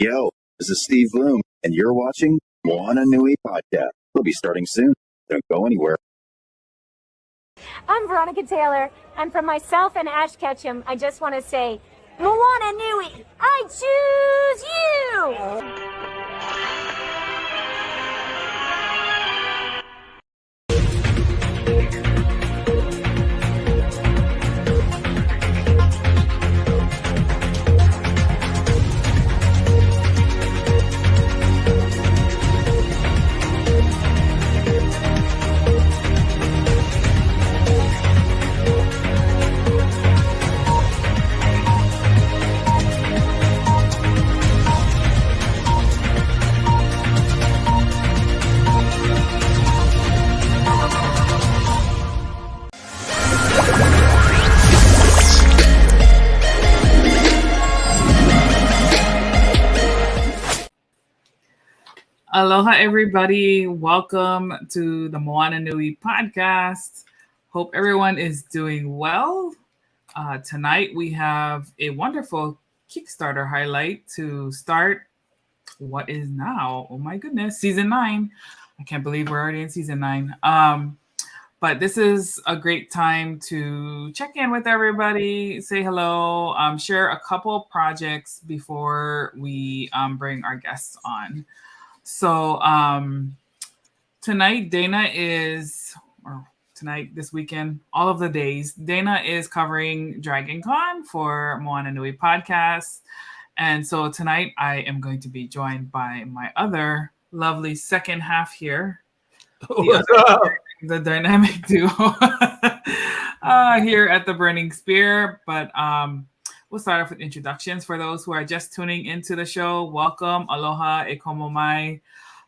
Yo, this is Steve Bloom, and you're watching Moana Nui Podcast. We'll be starting soon. Don't go anywhere. I'm Veronica Taylor, and from myself and Ash Ketchum, I just want to say, Moana Nui, I choose you! Aloha, everybody. Welcome to the Moana Nui Podcast. Hope everyone is doing well. Tonight, we have a wonderful Kickstarter highlight to start what is now, oh my goodness, season 9. I can't believe we're already in season 9. But this is a great time to check in with everybody, say hello, share a couple projects before we bring our guests on. So tonight, this weekend, all of the days, Dana is covering Dragon Con for Moana Nui Podcast. And so tonight I am going to be joined by my other lovely second half here. The dynamic duo here at the Burning Spear. But we'll start off with introductions. For those who are just tuning into the show, welcome, aloha, e komo mai.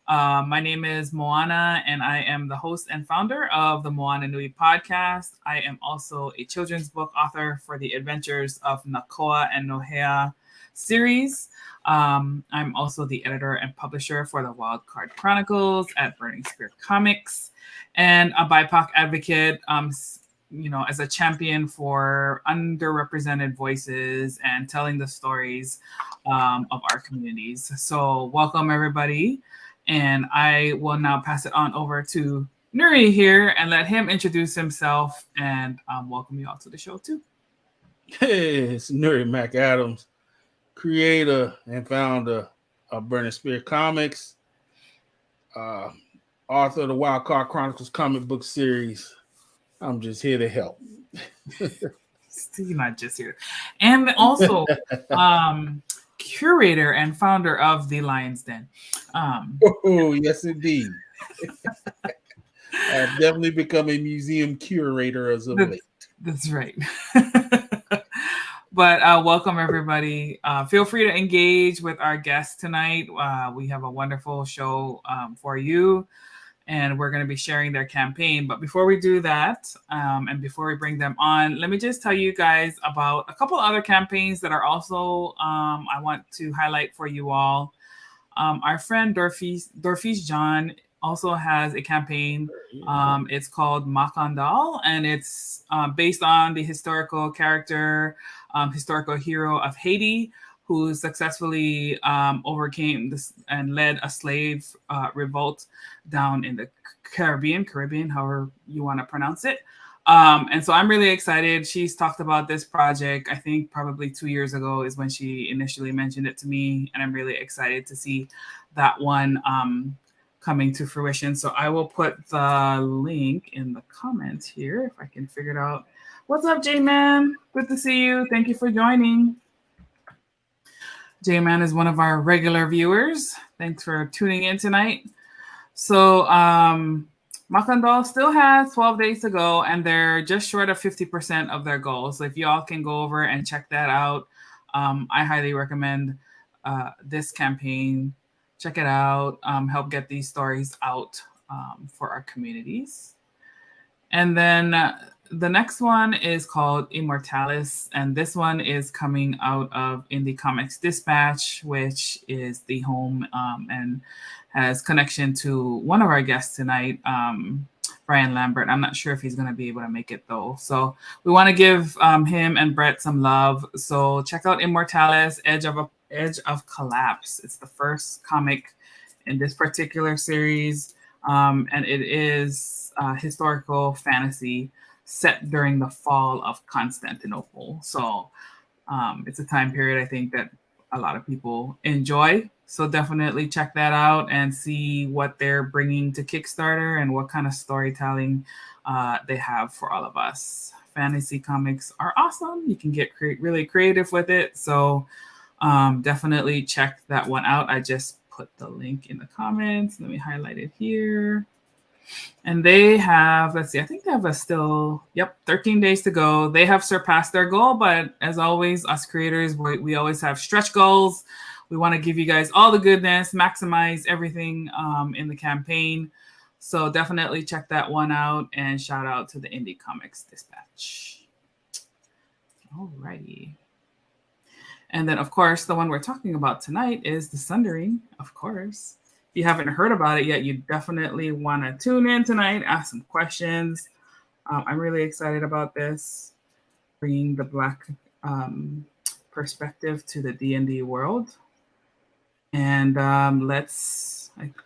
My name is Moana, and I am the host and founder of the Moana Nui Podcast. I am also a children's book author for the Adventures of Nakoa and Nohea series. I'm also the editor and publisher for the Wild Card Chronicles at Burning Spear Comics, and a BIPOC advocate, as a champion for underrepresented voices and telling the stories of our communities. So welcome, everybody. And I will now pass it on over to Nuri here and let him introduce himself and welcome you all to the show too. Hey, it's Nuri McAdams, creator and founder of Burning Spear Comics, author of the Wild Card Chronicles comic book series. I'm just here to help. You're not just here. And also curator and founder of The Lion's Den. Yes, indeed. I've definitely become a museum curator as of late. That's right. But welcome, everybody. Feel free to engage with our guests tonight. We have a wonderful show for you, and we're going to be sharing their campaign. But before we do that, and before we bring them on, let me just tell you guys about a couple other campaigns that are also I want to highlight for you all. Our friend Dorfis John also has a campaign. It's called Makandal, and it's based on the historical character, historical hero of Haiti, who successfully overcame this and led a slave revolt down in the Caribbean, however you want to pronounce it. And so I'm really excited. She's talked about this project, I think probably 2 years ago is when she initially mentioned it to me. And I'm really excited to see that one coming to fruition. So I will put the link in the comments here if I can figure it out. What's up, J-Man? Good to see you. Thank you for joining. J-Man is one of our regular viewers. Thanks for tuning in tonight. So Makandal still has 12 days to go, and they're just short of 50% of their goal. So if y'all can go over and check that out, I highly recommend this campaign. Check it out. Help get these stories out for our communities. And then the next one is called Immortalis, and this one is coming out of Indie Comics Dispatch, which is the home and has connection to one of our guests tonight, Brian Lambert. I'm not sure if he's going to be able to make it though. So we want to give him and Brett some love. So check out Immortalis, Edge of Collapse. It's the first comic in this particular series, and it is historical fantasy set during the fall of Constantinople. So it's a time period I think that a lot of people enjoy. So definitely check that out and see what they're bringing to Kickstarter and what kind of storytelling they have for all of us. Fantasy comics are awesome. You can get really creative with it. So definitely check that one out. I just put the link in the comments. Let me highlight it here. And they have, let's see, I think they have 13 days to go. They have surpassed their goal, but as always, us creators, we always have stretch goals. We want to give you guys all the goodness, maximize everything in the campaign. So definitely check that one out, and shout out to the Indie Comics Dispatch. Alrighty. And then, of course, the one we're talking about tonight is the Sundering, of course. If you haven't heard about it yet, you definitely want to tune in tonight, ask some questions. I'm really excited about this, bringing the Black perspective to the D&D world. And I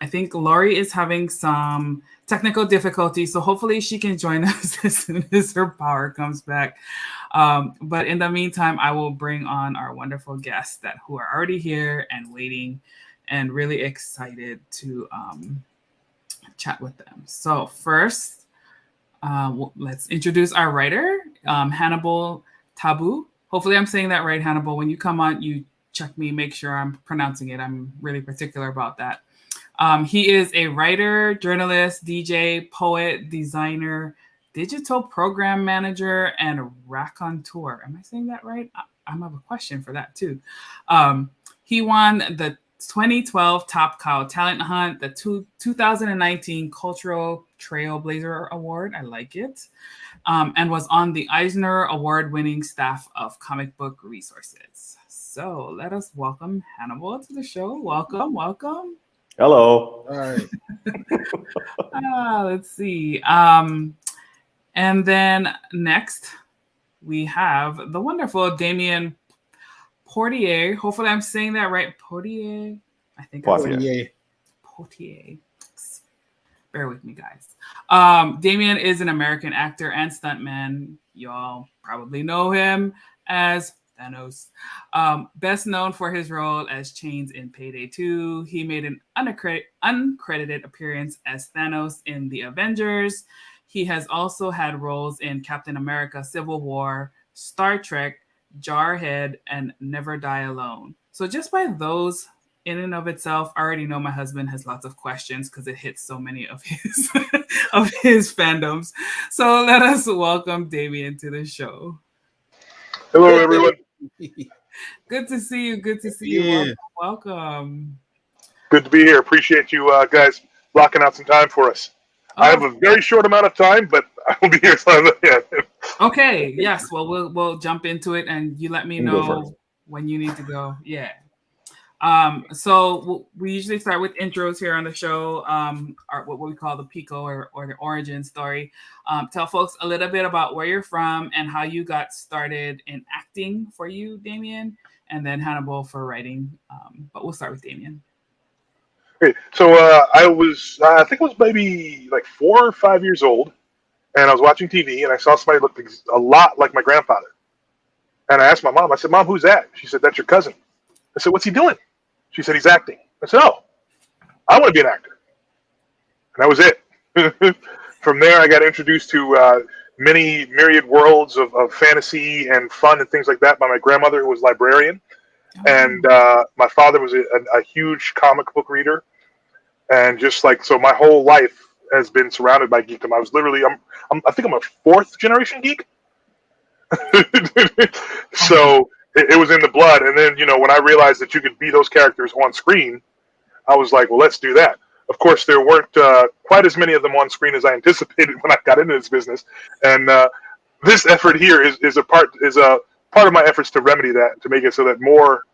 think Lori is having some technical difficulties, so hopefully she can join us as soon as her power comes back. But in the meantime, I will bring on our wonderful guests who are already here and waiting, and really excited to chat with them. So first, let's introduce our writer, Hannibal Tabu. Hopefully I'm saying that right, Hannibal. When you come on, you check me, make sure I'm pronouncing it. I'm really particular about that. He is a writer, journalist, DJ, poet, designer, digital program manager, and raconteur. Am I saying that right? I have a question for that too. He won the 2012 Top Cow Talent Hunt, the 2019 Cultural Trailblazer Award. I like it. And was on the Eisner Award-winning staff of Comic Book Resources. So let us welcome Hannibal to the show. Welcome. Hello. All right. Let's see. And then next, we have the wonderful Damion Poitier. Hopefully I'm saying that right. Poitier. I think Poitier. Poitier. Bear with me, guys. Damion is an American actor and stuntman. Y'all probably know him as Thanos. Best known for his role as Chains in Payday 2. He made an uncredited appearance as Thanos in the Avengers. He has also had roles in Captain America Civil War, Star Trek, Jarhead, and Never Die Alone. So just by those in and of itself, I already know my husband has lots of questions because it hits so many of his of his fandoms. So let us welcome Damion to the show. Hello, everyone. Good to see you. Good to see you. Welcome. Good to be here. Appreciate you guys blocking out some time for us. I have a very short amount of time, but I will be here. Okay. Yes. Well, we'll jump into it, and you let me know when you need to go. Yeah. So we usually start with intros here on the show, what we call the Pico or the origin story. Tell folks a little bit about where you're from and how you got started in acting for you, Damion, and then Hannibal for writing. But we'll start with Damion. Okay, so I think it was maybe like 4 or 5 years old, and I was watching TV, and I saw somebody look a lot like my grandfather. And I asked my mom, I said, "Mom, who's that?" She said, "That's your cousin." I said, "What's he doing?" She said, "He's acting." I said, "Oh, I want to be an actor." And that was it. From there, I got introduced to many myriad worlds of fantasy and fun and things like that by my grandmother, who was a librarian. And my father was a huge comic book reader, and just like so, my whole life has been surrounded by geekdom. I was literally, I think I'm a fourth generation geek. So it was in the blood. And then when I realized that you could be those characters on screen, I was like, well, let's do that. Of course, there weren't quite as many of them on screen as I anticipated when I got into this business, and this effort here is a part of my efforts to remedy that, to make it so that more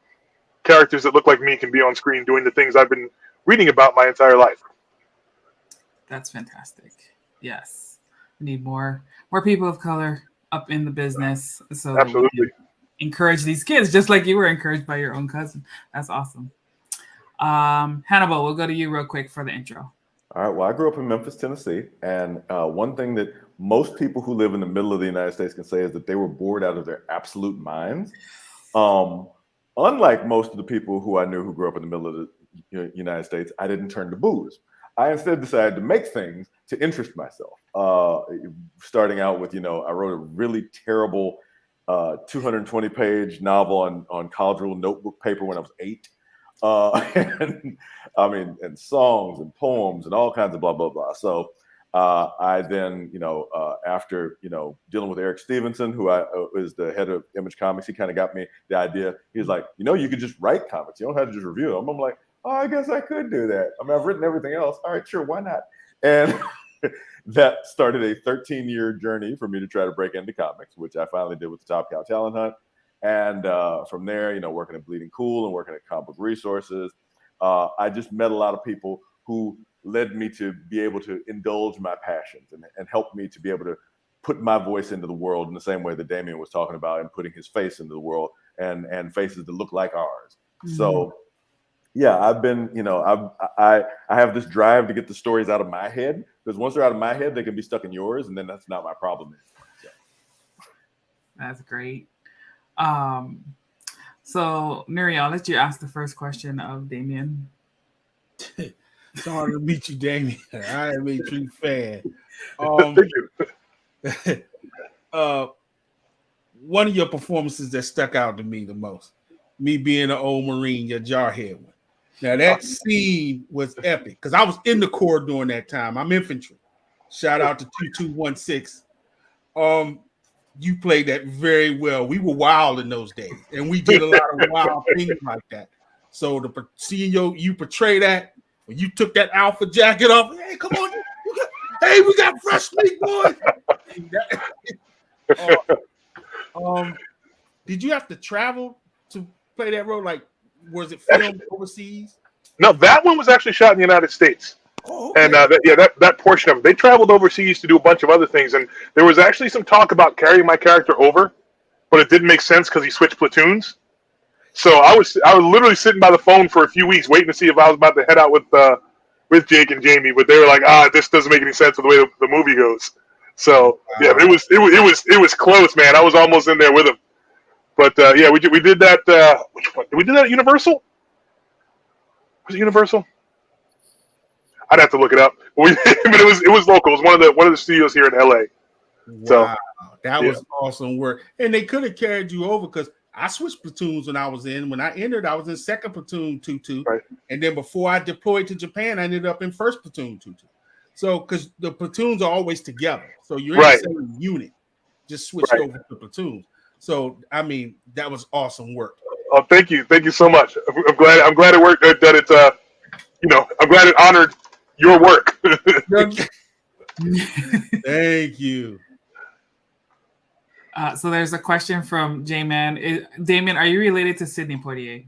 characters that look like me can be on screen doing the things I've been reading about my entire life. That's fantastic. Yes, we need more people of color up in the business, so absolutely that we can encourage these kids, just like you were encouraged by your own cousin. That's awesome. Hannibal, we'll go to you real quick for the intro. All right. Well, I grew up in Memphis, Tennessee, and one thing that most people who live in the middle of the United States can say is that they were bored out of their absolute minds. Unlike most of the people who I knew who grew up in the middle of the United States, I didn't turn to booze. I instead decided to make things to interest myself. Starting out with, I wrote a really terrible 220-page novel on college rule notebook paper when I was 8. And songs and poems and all kinds of blah, blah, blah. So I then, after, dealing with Eric Stevenson, who is the head of Image Comics, he kind of got me the idea. He's like, you could just write comics. You don't have to just review them. I'm like, oh, I guess I could do that. I mean, I've written everything else. All right, sure, why not? And that started a 13-year journey for me to try to break into comics, which I finally did with the Top Cow Talent Hunt. And from there, working at Bleeding Cool and working at Comic Book Resources, I just met a lot of people who led me to be able to indulge my passions and help me to be able to put my voice into the world in the same way that Damion was talking about, and putting his face into the world and faces that look like ours. Mm-hmm. So, yeah, I've been, I have this drive to get the stories out of my head, because once they're out of my head, they can be stuck in yours, and then that's not my problem anymore. So. That's great. So Nuri, I'll let you ask the first question of Damion. Sorry to meet you, Damion. I am a true fan. Thank you. One of your performances that stuck out to me the most, me being an old Marine, your jarhead one. Now that scene was epic, because I was in the Corps during that time. I'm infantry. Shout out to 2216. You played that very well. We were wild in those days, and we did a lot of wild things like that. So seeing you portray that, when you took that alpha jacket off, hey, come on, we got fresh meat, boys. Did you have to travel to play that role? Like, was it filmed overseas? No, that one was actually shot in the United States. Oh, okay. And that portion of it, they traveled overseas to do a bunch of other things, and there was actually some talk about carrying my character over, but it didn't make sense because he switched platoons. So I was literally sitting by the phone for a few weeks waiting to see if I was about to head out with Jake and Jamie, but they were like, this doesn't make any sense with the way the movie goes. So yeah, it was close, man. I was almost in there with him. But yeah, we did that. Which one? Did we do that at Universal? Was it Universal? I'd have to look it up. But it was local. It was one of the studios here in LA. Wow, so, that was awesome work. And they could have carried you over, because I switched platoons when I was in. When I entered, I was in 2nd Platoon 22. Right. And then before I deployed to Japan, I ended up in 1st Platoon 22. So, because the platoons are always together. So you're in the same unit. Just switched over to platoons. So, I mean, that was awesome work. Oh, thank you. Thank you so much. I'm glad it worked, that it's, I'm glad it honored your work. Thank you. So there's a question from J-Man. Damion, are you related to Sidney Poitier?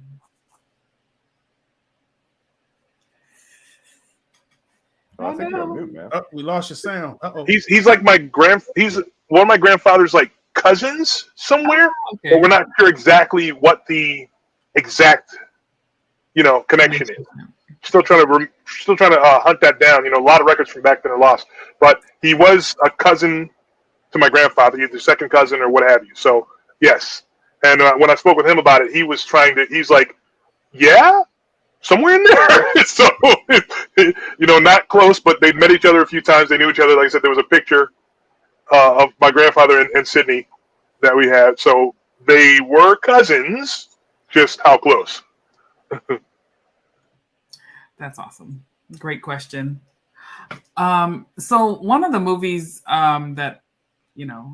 I think you're on mute, man. Oh, we lost your sound. Uh-oh. He's like he's one of my grandfather's like cousins somewhere, Okay. but we're not sure exactly what the exact connection is. Still trying to hunt that down. A lot of records from back then are lost, but he was a cousin to my grandfather, either second cousin or what have you. So yes, and when I spoke with him about it, he's like, yeah, somewhere in there. So not close, but they'd met each other a few times. They knew each other. Like I said, there was a picture of my grandfather and Sydney that we had. So they were cousins, just how close. That's awesome. Great question. So one of the movies that,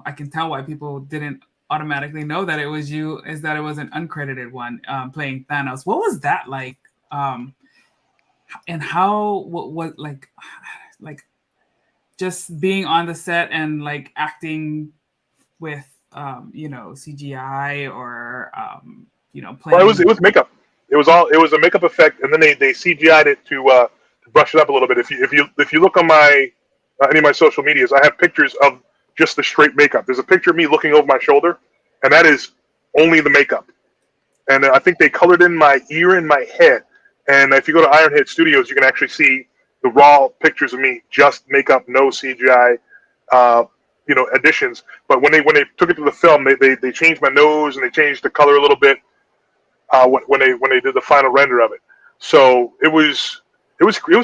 I can tell why people didn't automatically know that it was you is that it was an uncredited one, playing Thanos. What was that like? And how, what like just being on the set and like acting with, CGI or, playing. Well, it was makeup. It was a makeup effect, and then they CGI'd it to brush it up a little bit. If you look on my any of my social medias, I have pictures of just the straight makeup. There's a picture of me looking over my shoulder, and that is only the makeup. And I think they colored in my ear and my head. And if you go to Ironhead Studios, you can actually see the raw pictures of me, just makeup, no CGI, additions. But when they took it to the film, they changed my nose and they changed the color a little bit when they did the final render of it. So it was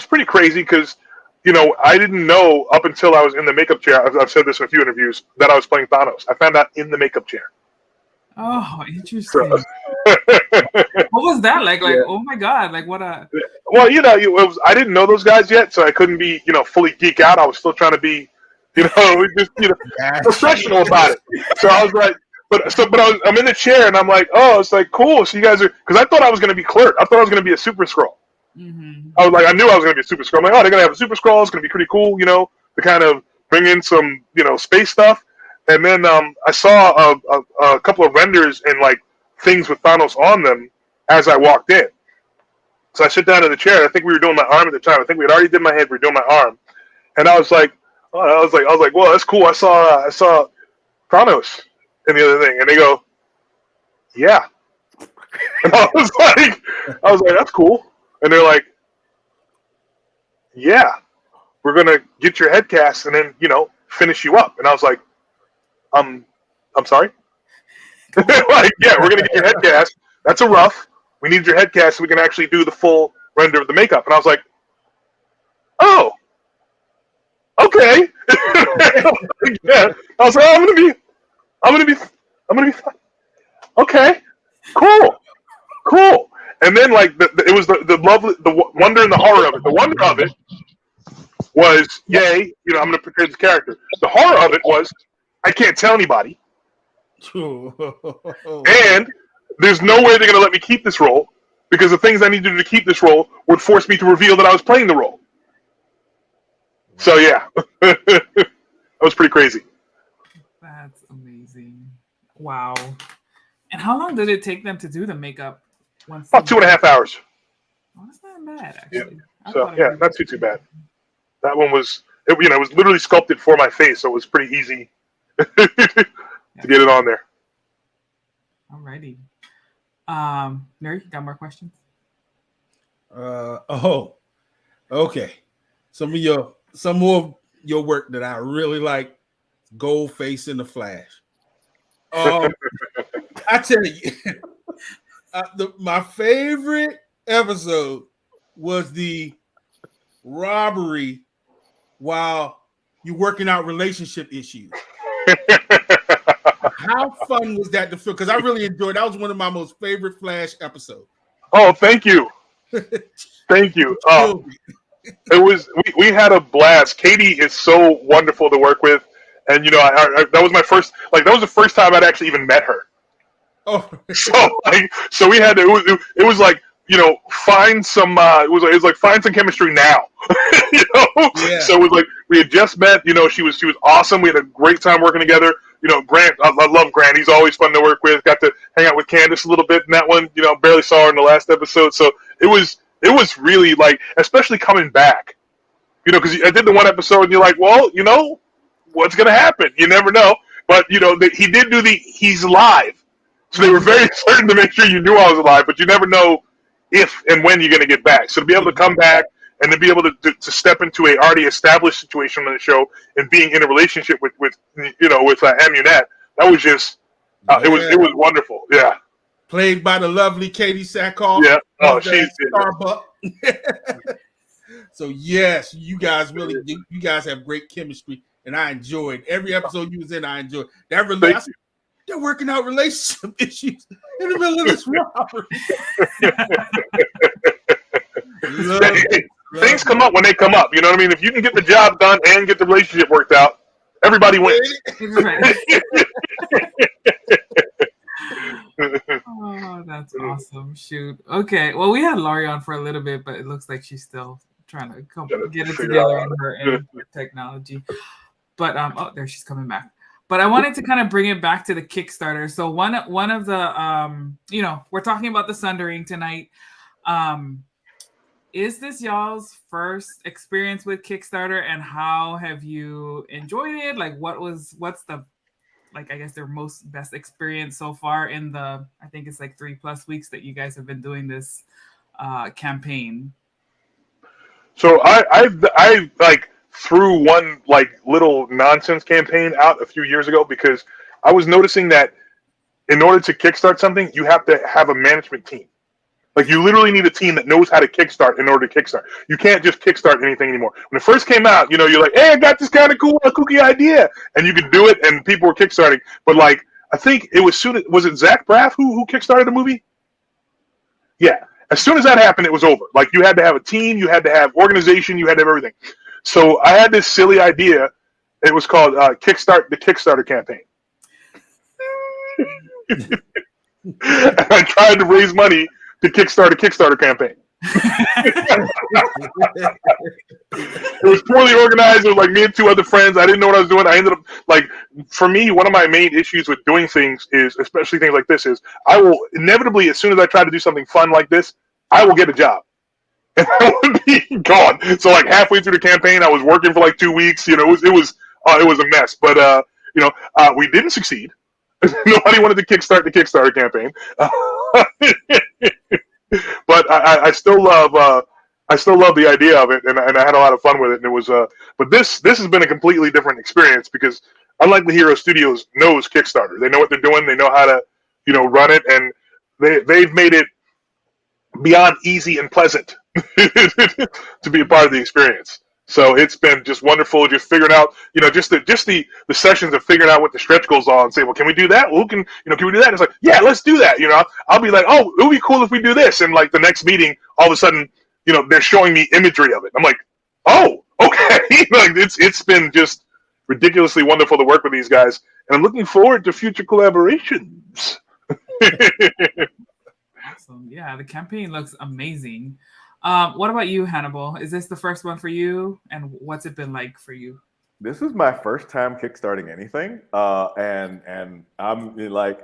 pretty crazy because I didn't know up until I was in the makeup chair. I've said this in a few interviews that I was playing Thanos. I found out in the makeup chair. Oh, interesting. What was that like? Like, oh my God! Like, what a. Well, I didn't know those guys yet, so I couldn't be, fully geek out. I was still trying to be, professional about it. So I was like, I'm in the chair and I'm like, oh, it's like cool. So you guys are, because I thought I was going to be Clerk. I thought I was going to be a Super Skrull. Mm-hmm. I knew I was going to be a Super Skrull. I'm like, oh, they're going to have a Super Skrull. It's going to be pretty cool, to kind of bring in some, space stuff. And then I saw a couple of renders and like things with Thanos on them as I walked in. So I sit down in the chair. I think we were doing my arm at the time. I think we had already did my head. We were doing my arm, and I was like, well, that's cool. I saw Thanos in the other thing, and they go, yeah. And I was like, that's cool. And they're like, yeah, we're gonna get your head cast and then finish you up. And I was like, I'm sorry. Like, yeah, we're gonna get your head cast. That's a rough. We need your head cast so we can actually do the full render of the makeup. And I was like, oh, okay. Yeah. I was like, I'm gonna be fine. Okay, cool. And then like it was the lovely, the wonder and the horror of it. The wonder of it was, yay, I'm gonna portray this character. The horror of it was, I can't tell anybody. And there's no way they're going to let me keep this role because the things I need to do to keep this role would force me to reveal that I was playing the role. So, yeah. That was pretty crazy. That's amazing. Wow. And how long did it take them to do the makeup? About 2.5 hours. Oh, that's not bad, actually. Yeah. So, yeah, not too bad. That one was, it was literally sculpted for my face, so it was pretty easy to get it on there. Alrighty. Nuri, you got more questions? Okay. Some more of your work that I really like, Goldface in the Flash. I tell you, my favorite episode was the robbery while you're working out relationship issues. How fun was that to film? Because I really enjoyed it. That was one of my most favorite Flash episodes. Oh, thank you. Thank you. It was we had a blast. Katie is so wonderful to work with, and that was my first. Like that was the first time I'd actually even met her. Oh, so we had to. It was like find some. It was like find some chemistry now. Yeah. So it was like we had just met. She was awesome. We had a great time working together. Grant, I love Grant. He's always fun to work with. Got to hang out with Candace a little bit in that one. Barely saw her in the last episode. So it was really like, especially coming back, because I did the one episode and you're like, well, what's going to happen? You never know. But, he did do he's alive. So they were very certain to make sure you knew I was alive, but you never know if and when you're going to get back. So to be able to come back and to be able to step into a already established situation on the show and being in a relationship with Amunette, that was just, it was wonderful. Yeah. Played by the lovely Katie Sackhoff. Yeah. Oh, she's Starbuck. So yes, you guys have great chemistry, and I enjoyed every episode you was in. I enjoyed that They're working out relationship issues in the middle of this robbery. Things come up when they come up. You know what I mean? If you can get the job done and get the relationship worked out, everybody wins. Right. Oh, that's awesome. Shoot. Okay. Well, we had Laurie on for a little bit, but it looks like she's still trying to get it together in her technology. But oh, there she's coming back. But I wanted to kind of bring it back to the Kickstarter. So one of the we're talking about the Sundering tonight. Is this y'all's first experience with Kickstarter, and how have you enjoyed it? Like, what's the, like, I guess their best experience so far in the, I think it's like 3+ weeks that you guys have been doing this campaign? So I like threw one like little nonsense campaign out a few years ago because I was noticing that in order to kickstart something, you have to have a management team. Like, you literally need a team that knows how to kickstart in order to kickstart. You can't just kickstart anything anymore. When it first came out, you're like, hey, I got this kind of cool, kooky idea, and you could do it, and people were kickstarting. But like, I think it was was it Zach Braff who kickstarted the movie? Yeah. As soon as that happened, it was over. Like, you had to have a team, you had to have organization, you had to have everything. So I had this silly idea. It was called Kickstart the Kickstarter campaign. And I tried to raise money to kickstart a Kickstarter campaign. It was poorly organized. It was like me and 2 other friends. I didn't know what I was doing. I ended up, like, for me, one of my main issues with doing things is, especially things like this, is I will inevitably, as soon as I try to do something fun like this, I will get a job. And I would be gone. So like halfway through the campaign, I was working for like 2 weeks. It was a mess. But we didn't succeed. Nobody wanted to kickstart the Kickstarter campaign. But I still love the idea of it, and I had a lot of fun with it. And it was but this has been a completely different experience because, unlike the Hero Studios knows Kickstarter, they know what they're doing, they know how to run it, and they've made it beyond easy and pleasant to be a part of the experience. So it's been just wonderful, just figuring out, just the sessions of figuring out what the stretch goals are and say, well, can we do that? Well, can we do that? And it's like, yeah, let's do that. I'll be like, oh, it would be cool if we do this. And like the next meeting, all of a sudden, they're showing me imagery of it. I'm like, oh, okay. Like it's been just ridiculously wonderful to work with these guys, and I'm looking forward to future collaborations. Awesome. Yeah, the campaign looks amazing. What about you, Hannibal? Is this the first one for you? And what's it been like for you? This is my first time kickstarting anything, and I'm like,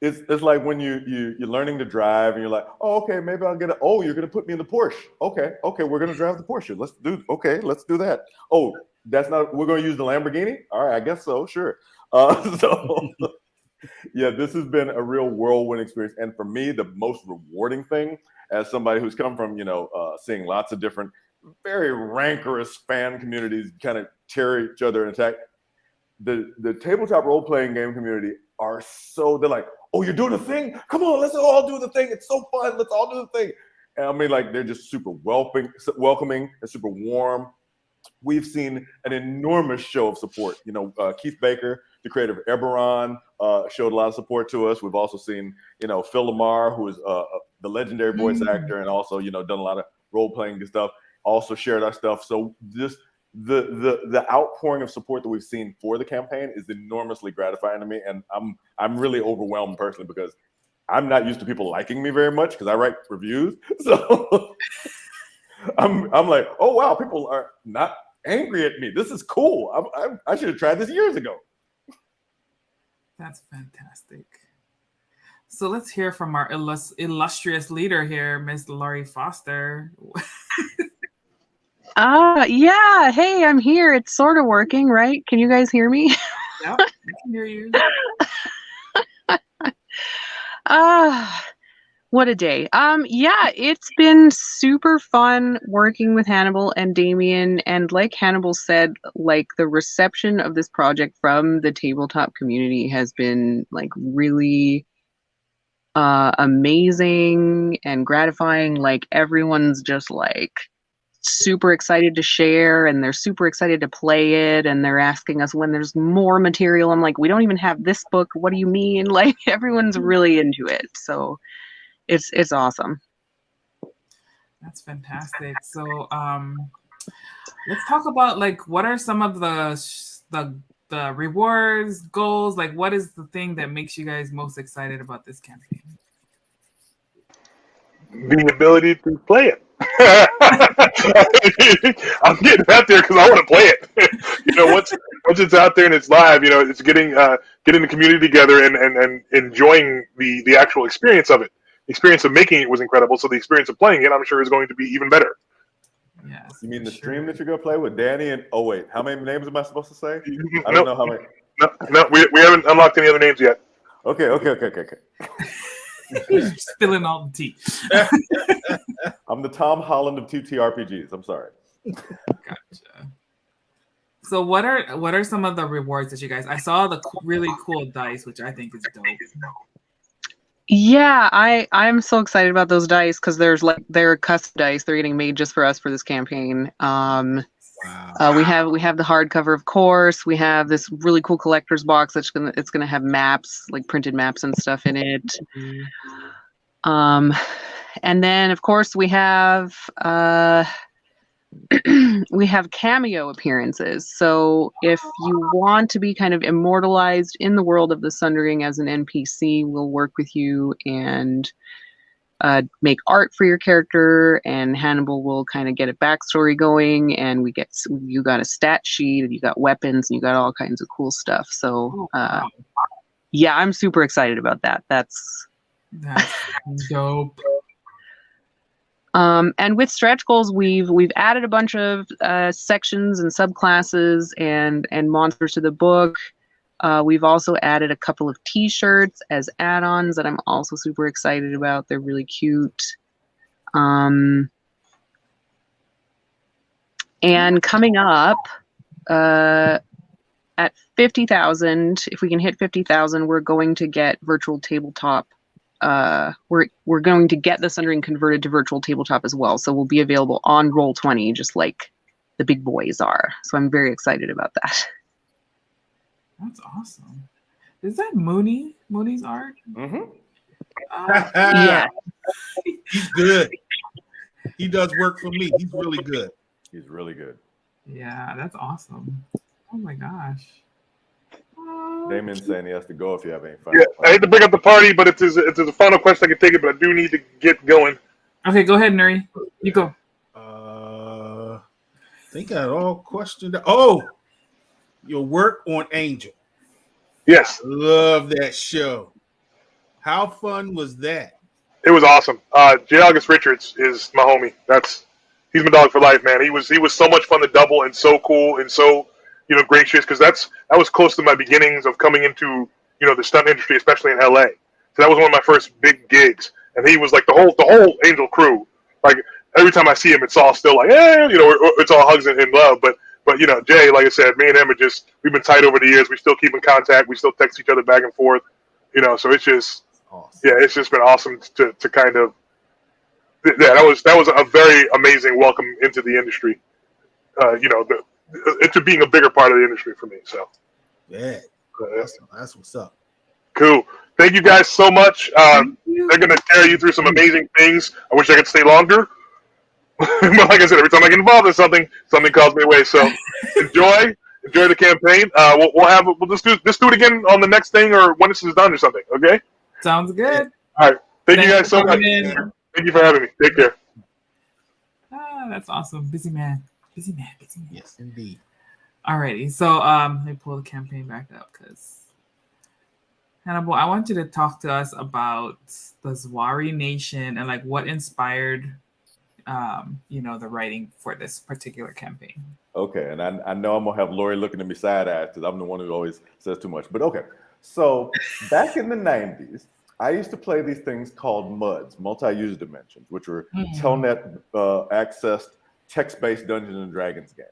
it's like when you're learning to drive, and you're like, oh, okay, maybe I'll get it. Oh, you're gonna put me in the Porsche. Okay, we're gonna drive the Porsche. Let's do that. Oh, that's not. We're gonna use the Lamborghini. All right, I guess so. Sure. So. Yeah, this has been a real whirlwind experience, and for me, the most rewarding thing, as somebody who's come from, seeing lots of different, very rancorous fan communities kind of tear each other and attack, the tabletop role-playing game community they're like, oh, you're doing a thing? Come on, let's all do the thing. It's so fun. Let's all do the thing. And I mean, like, they're just super welcoming and super warm. We've seen an enormous show of support. Keith Baker, the creator of Eberron, showed a lot of support to us. We've also seen, Phil Lamar, who is the legendary voice actor, and also, done a lot of role-playing stuff, also shared our stuff. So just the outpouring of support that we've seen for the campaign is enormously gratifying to me, and I'm really overwhelmed personally because I'm not used to people liking me very much because I write reviews. So I'm like, oh wow, people are not angry at me. This is cool. I should have tried this years ago. That's fantastic. So let's hear from our illustrious leader here, Miss Laurie Foster. Yeah. Hey, I'm here. It's sort of working, right? Can you guys hear me? Yeah, I can hear you. What a day. Yeah, it's been super fun working with Hannibal and Damion, and like Hannibal said, like the reception of this project from the tabletop community has been like really amazing and gratifying. Like everyone's just like super excited to share, and they're super excited to play it, and they're asking us when there's more material. I'm like, we don't even have this book. What do you mean? Like, everyone's really into it. So it's awesome. That's fantastic. So let's talk about like what are some of the rewards, goals, like what is the thing that makes you guys most excited about this campaign? The ability to play it. I'm getting out there because I want to play it. Once it's out there and it's live, it's getting the community together and enjoying the actual experience of it. The experience of making it was incredible, so the experience of playing it, I'm sure, is going to be even better. Yes. You mean the stream that you're going to play with Danny and? Oh wait, how many names am I supposed to say? I don't know how many. No, we haven't unlocked any other names yet. Okay. Spilling all the tea. I'm the Tom Holland of TTRPGs. I'm sorry. Gotcha. So what are some of the rewards that you guys? I saw the really cool dice, which I think is dope. Yeah, I'm so excited about those dice because they're custom dice. They're getting made just for us for this campaign. Wow. We have the hardcover, of course. We have this really cool collector's box that's gonna have maps, like printed maps and stuff in it. And then of course we have we have cameo appearances. So if you want to be kind of immortalized in the world of the Sundering as an NPC, we'll work with you and make art for your character, and Hannibal will kind of get a backstory going, and you got a stat sheet, and you got weapons, and you got all kinds of cool stuff. So yeah, I'm super excited about that. That's dope. And with stretch goals, we've added a bunch of sections and subclasses and monsters to the book. We've also added a couple of T-shirts as add-ons that I'm also super excited about. They're really cute. And coming up at 50,000, if we can hit 50,000, we're going to get virtual tabletop. We're going to get the Sundering converted to virtual tabletop as well. So we'll be available on Roll20, just like the big boys are. So I'm very excited about that. That's awesome. Is that Mooney's art? Mm-hmm. Yeah. He's good. He does work for me. He's really good. He's really good. Yeah, that's awesome. Oh my gosh. Damien's saying he has to go if you have any fun. Yeah, I hate to bring up the party, but it's a final question. I can take it, but I do need to get going. Okay, go ahead, Nuri. You go. I think I had all questioned. Oh, your work on Angel. Yes. Love that show. How fun was that? It was awesome. J. August Richards is my homie. He's my dog for life, man. He was so much fun to double and so cool and so gracious, because that was close to my beginnings of coming into the stunt industry, especially in LA. So that was one of my first big gigs, and he was like the whole Angel crew. Like every time I see him, it's all still like it's all hugs and love. But Jay, like I said, me and him we've been tight over the years. We still keep in contact. We still text each other back and forth. So it's just awesome. Yeah, it's just been awesome to kind of that was a very amazing welcome into the industry. Into being a bigger part of the industry for me. So yeah, that's what's up. Cool. Thank you guys so much. They're going to carry you through some amazing things. I wish I could stay longer. But like I said, every time I get involved in something calls me away. So enjoy the campaign. We'll just do it again on the next thing or when this is done or something. Okay. Sounds good. All right. Thank you guys so much. Thank you for having me. Take care. That's awesome. Busy man. Yes, indeed. Alrighty. So let me pull the campaign back up because Hannibal, I want you to talk to us about the Zwari Nation and like what inspired the writing for this particular campaign. Okay, and I know I'm gonna have Lori looking at me side-eyed because I'm the one who always says too much. But okay, so back in the 90s, I used to play these things called MUDs, multi-user dimensions, which were telnet accessed text-based Dungeons and Dragons game.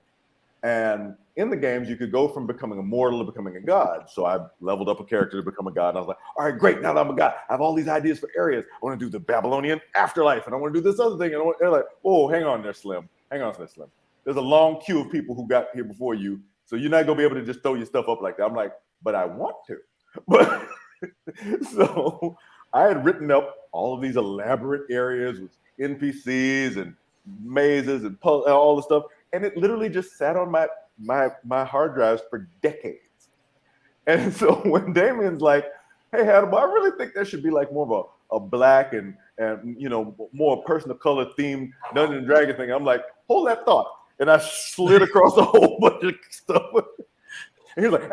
And in the games, you could go from becoming a mortal to becoming a god. So I leveled up a character to become a god. And I was like, all right, great. Now that I'm a god, I have all these ideas for areas. I want to do the Babylonian afterlife, and I want to do this other thing. And they're like, oh, hang on there, Slim. hang on a second, Slim. There's a long queue of people who got here before you, so you're not gonna be able to just throw your stuff up like that. I'm like, but I want to. But so I had written up all of these elaborate areas with NPCs and mazes and all the stuff, and it literally just sat on my hard drives for decades. And so when Damien's like, "Hey, Hannibal, I really think there should be like more of a black and more person of color themed Dungeons and Dragons thing," I'm like, "Hold that thought," and I slid across a whole bunch of stuff. And he's like,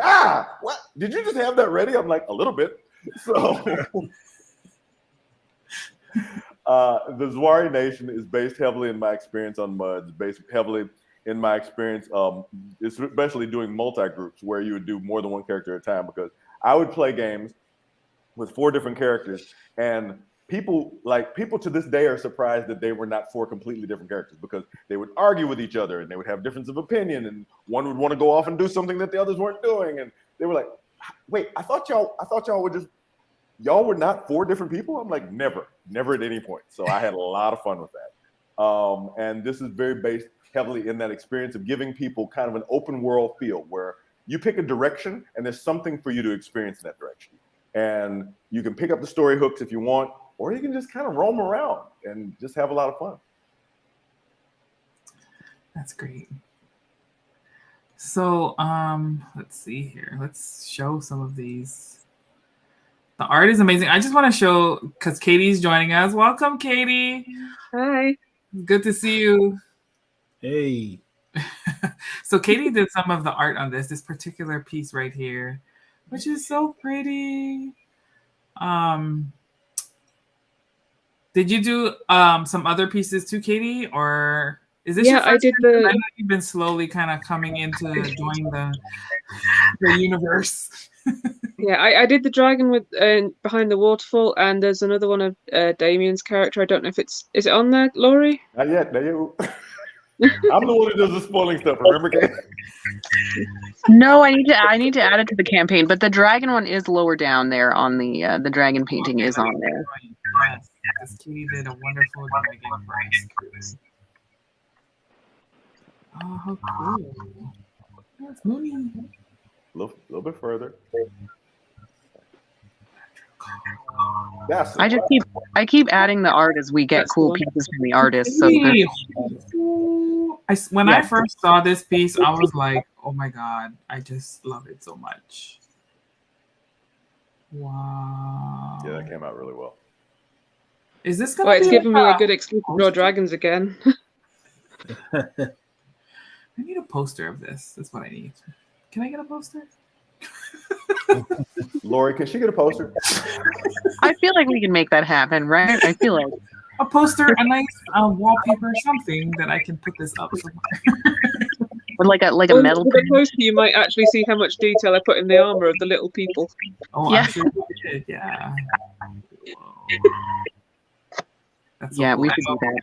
"What? Did you just have that ready?" I'm like, "A little bit." So the Zwari Nation is based heavily in my experience on MUDs, based heavily in my experience, especially doing multi-groups where you would do more than one character at a time, because I would play games with 4 different characters, and people to this day are surprised that they were not 4 completely different characters, because they would argue with each other and they would have difference of opinion, and one would want to go off and do something that the others weren't doing, and they were like, "Wait, I thought y'all were not 4 different people?" I'm like, never at any point. So I had a lot of fun with that. And this is very based heavily in that experience of giving people kind of an open world feel where you pick a direction and there's something for you to experience in that direction. And you can pick up the story hooks if you want, or you can just kind of roam around and just have a lot of fun. That's great. So let's see here. Let's show some of these. The art is amazing. I just want to show, because Katie's joining us. Welcome, Katie. Hi. Good to see you. Hey. So Katie did some of the art on this particular piece right here, which is so pretty. Did you do some other pieces too, Katie, or is this? Yeah, I did the. I know you've been slowly kind of coming into join the universe. Yeah, I did the dragon with behind the waterfall, and there's another one of Damien's character. I don't know if is it on there, Laurie? Not yet. I'm the one who does the spoiling stuff. Remember, Kate? No, I need to add it to the campaign, but the dragon one is lower down there on the dragon painting is on there. Yes, because Katie did a wonderful dragon for us. Oh, how cool! That's Mooney. A little bit further. I keep adding the art as we get cool pieces from the artists. So when I first saw this piece, I was like, "Oh my god, I just love it so much!" Wow. Yeah, that came out really well. Is this gonna? Well, it's giving me a good excuse to draw dragons again. I need a poster of this. That's what I need. Can I get a poster? Laurie, can she get a poster? I feel like we can make that happen, right? I feel like a poster, a nice wallpaper, something that I can put this up somewhere. Or like a metal. With a poster, you might actually see how much detail I put in the armor of the little people. Oh, yeah. I'm sure you did. Yeah. That's so cool. We should do that.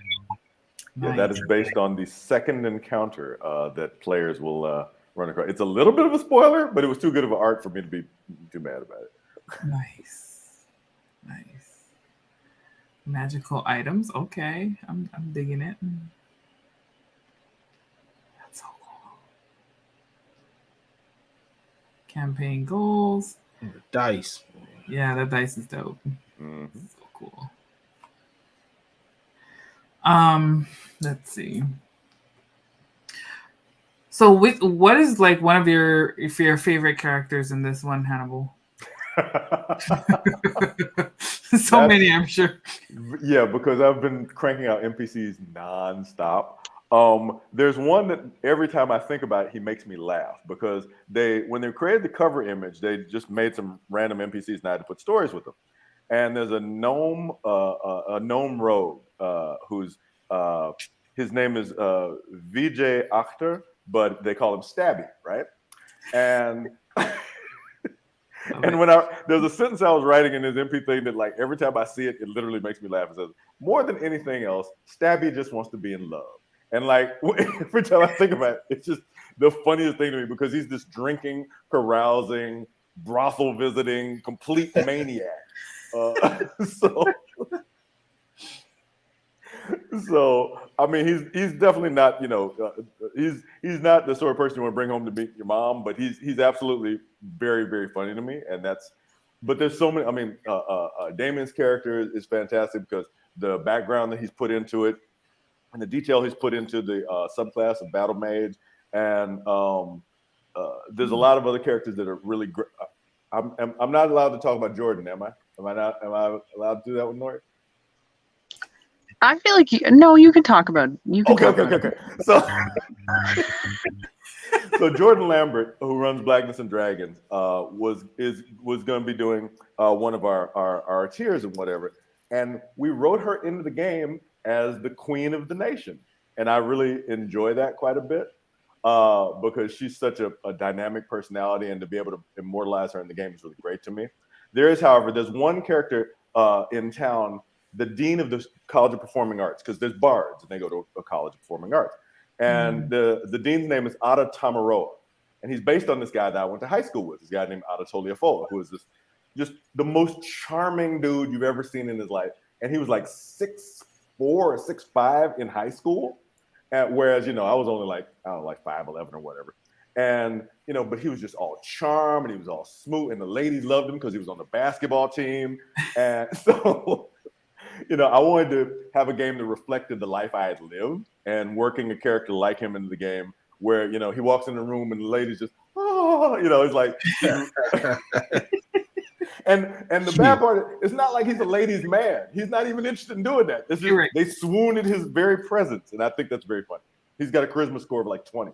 Yeah, that is based on the second encounter that players will run across. It's a little bit of a spoiler, but it was too good of an art for me to be too mad about it. Nice. Magical items. Okay, I'm digging it. That's so cool. Campaign goals. And the dice. Yeah, that dice is dope. Mm-hmm. So cool. Let's see. So what is like one of your favorite characters in this one, Hannibal? Many, I'm sure. Yeah, because I've been cranking out NPCs nonstop. There's one that every time I think about it, he makes me laugh, because when they created the cover image, they just made some random NPCs and I had to put stories with them. And there's a gnome rogue who's his name is Vijay Akhtar, but they call him Stabby, right? And and there's a sentence I was writing in his MP thing that, like, every time I see it, it literally makes me laugh. It says, "More than anything else, Stabby just wants to be in love." And like every time I think about it, it's just the funniest thing to me, because he's this drinking, carousing, brothel visiting, complete So I mean, he's definitely not, he's not the sort of person you want to bring home to meet your mom, but he's absolutely very, very funny to me, and that's. But there's so many. I mean, Damien's character is fantastic because the background that he's put into it, and the detail he's put into the subclass of battle mage, and there's a lot of other characters that are really great. I'm not allowed to talk about Jordan, am I? Am I allowed to do that with Nori? I feel like you can talk about. Okay. So Jordan Lambert, who runs Blackness and Dragons, was going to be doing one of our tiers and whatever, and we wrote her into the game as the queen of the nation, and I really enjoy that quite a bit because she's such a dynamic personality, and to be able to immortalize her in the game is really great to me. There's one character in town, the dean of the College of Performing Arts, because there's bards and they go to a College of Performing Arts. And the dean's name is Ada Tamaroa. And he's based on this guy that I went to high school with, this guy named Ada Toliafola, who is just the most charming dude you've ever seen in his life. And he was like 6'4" or 6'5" in high school. Whereas, I was only like 5'11" or whatever. And, but he was just all charm and he was all smooth. And the ladies loved him because he was on the basketball team. And so... I wanted to have a game that reflected the life I had lived, and working a character like him into the game where, he walks in the room and the ladies just, it's like, and the bad part, it's not like he's a ladies' man. He's not even interested in doing that. It's just, right. They swoon at his very presence. And I think that's very funny. He's got a charisma score of like 20.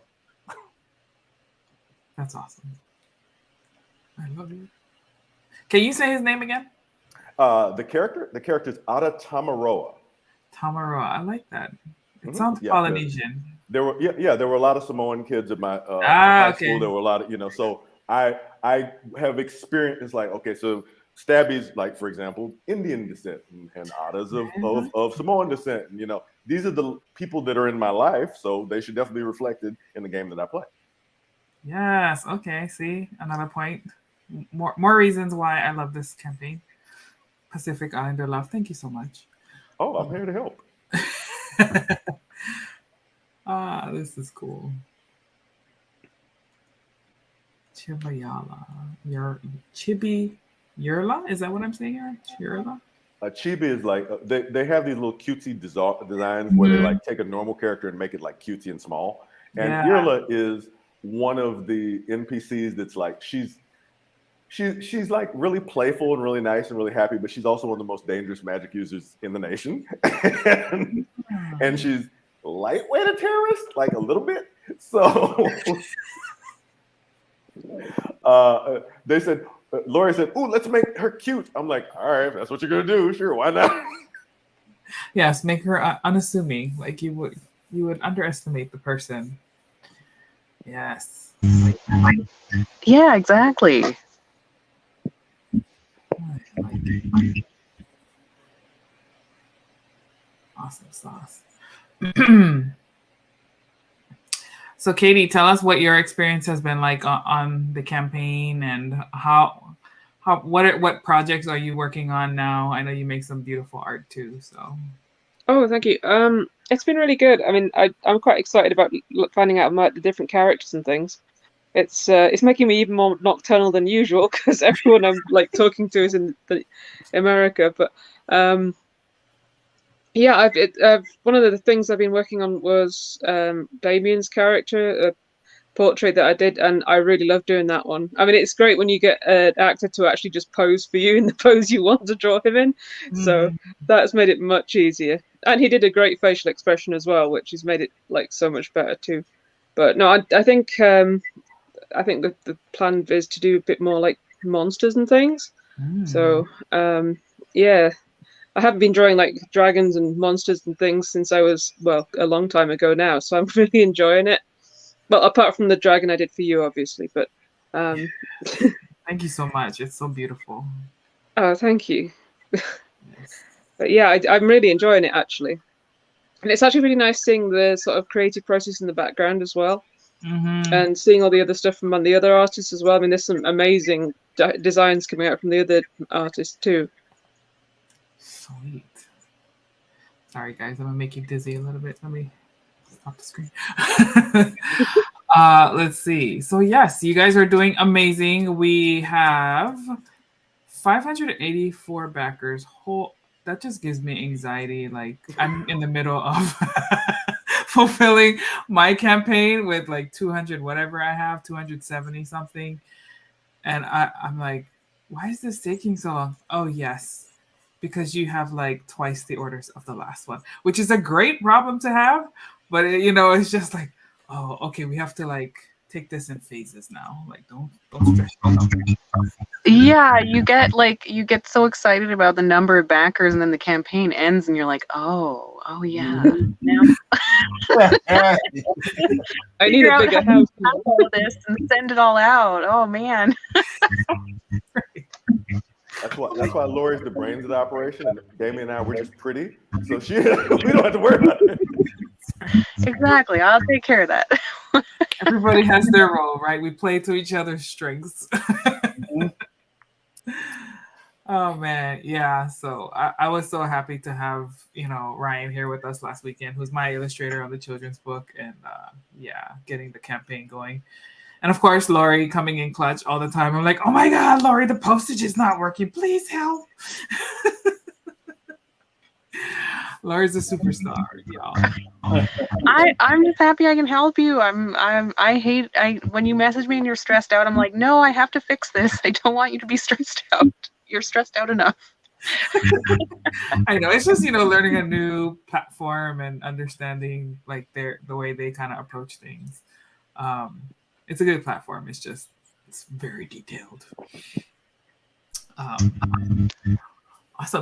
That's awesome. I love you. Can you say his name again? The character is Ada Tamaroa. Tamaroa, I like that. It sounds Polynesian. There were a lot of Samoan kids at my high school. There were a lot of, so I have experienced like, okay, so Stabby's like, for example, Indian descent, and Ada's of Samoan descent. And, these are the people that are in my life, so they should definitely be reflected in the game that I play. Yes. Okay. See, another point. More reasons why I love this campaign. Pacific Islander love. Thank you so much. Oh, I'm here to help. This is cool. Chibayala. Chibi Yurla? Is that what I'm saying here? Yurla? Chibi is like, they have these little cutesy designs where they like take a normal character and make it like cutesy and small. And Yurla is one of the NPCs that's like, she's like really playful and really nice and really happy, but she's also one of the most dangerous magic users in the nation. and she's lightweight a terrorist, like a little bit. So Lori said, "Ooh, let's make her cute." I'm like, all right, if that's what you're gonna do, sure, why not? Yes, make her unassuming, like you would underestimate the person. Yes. Yeah, exactly. Awesome sauce. So Katie, tell us what your experience has been like on the campaign, and what projects are you working on now? I know you make some beautiful art too. So. Oh, thank you. It's been really good. I mean, I'm quite excited about finding out about the different characters and things. It's making me even more nocturnal than usual because everyone I'm like talking to is in America. But yeah, one of the things I've been working on was Damien's character, a portrait that I did, and I really love doing that one. I mean, it's great when you get an actor to actually just pose for you in the pose you want to draw him in. So that's made it much easier. And he did a great facial expression as well, which has made it like so much better too. But no, I think the plan is to do a bit more like monsters and things. So yeah, I haven't been drawing like dragons and monsters and things since I was, well, a long time ago now. So I'm really enjoying it. Well, apart from the dragon I did for you, obviously. But thank you so much. It's so beautiful. Oh, thank you. But yeah, I'm really enjoying it actually. And it's actually really nice seeing the sort of creative process in the background as well. And seeing all the other stuff from the other artists as well. I mean, there's some amazing designs coming out from the other artists too. Sweet. Sorry, guys. I'm gonna make you dizzy a little bit. Let me stop the screen. Let's see. So yes, you guys are doing amazing. We have 584 backers. That just gives me anxiety. Like I'm in the middle of fulfilling my campaign with like 200 whatever I have, 270 something. And I'm like, why is this taking so long? Oh yes, because you have like twice the orders of the last one, which is a great problem to have. But it's just like, oh, okay, we have to like take this in phases now. Like, don't stress yourself. Yeah, you get so excited about the number of backers, and then the campaign ends, and you're like, oh yeah. Now I need a bigger house. All of this and send it all out. Oh man. That's why Lori's the brains of the operation, and Damion and I, we're just pretty, so we don't have to worry about it. Exactly. I'll take care of that. Everybody has their role, right? We play to each other's strengths. Oh man, yeah. So I was so happy to have Ryan here with us last weekend, who's my illustrator on the children's book, and getting the campaign going. And of course, Lori coming in clutch all the time. I'm like, oh my God, Lori, the postage is not working. Please help. Lori's a superstar, y'all. I'm just happy I can help you. When you message me and you're stressed out, I'm like, no, I have to fix this. I don't want you to be stressed out. You're stressed out enough. I know. It's just, learning a new platform and understanding like the way they kind of approach things. It's a good platform. It's very detailed. Awesome.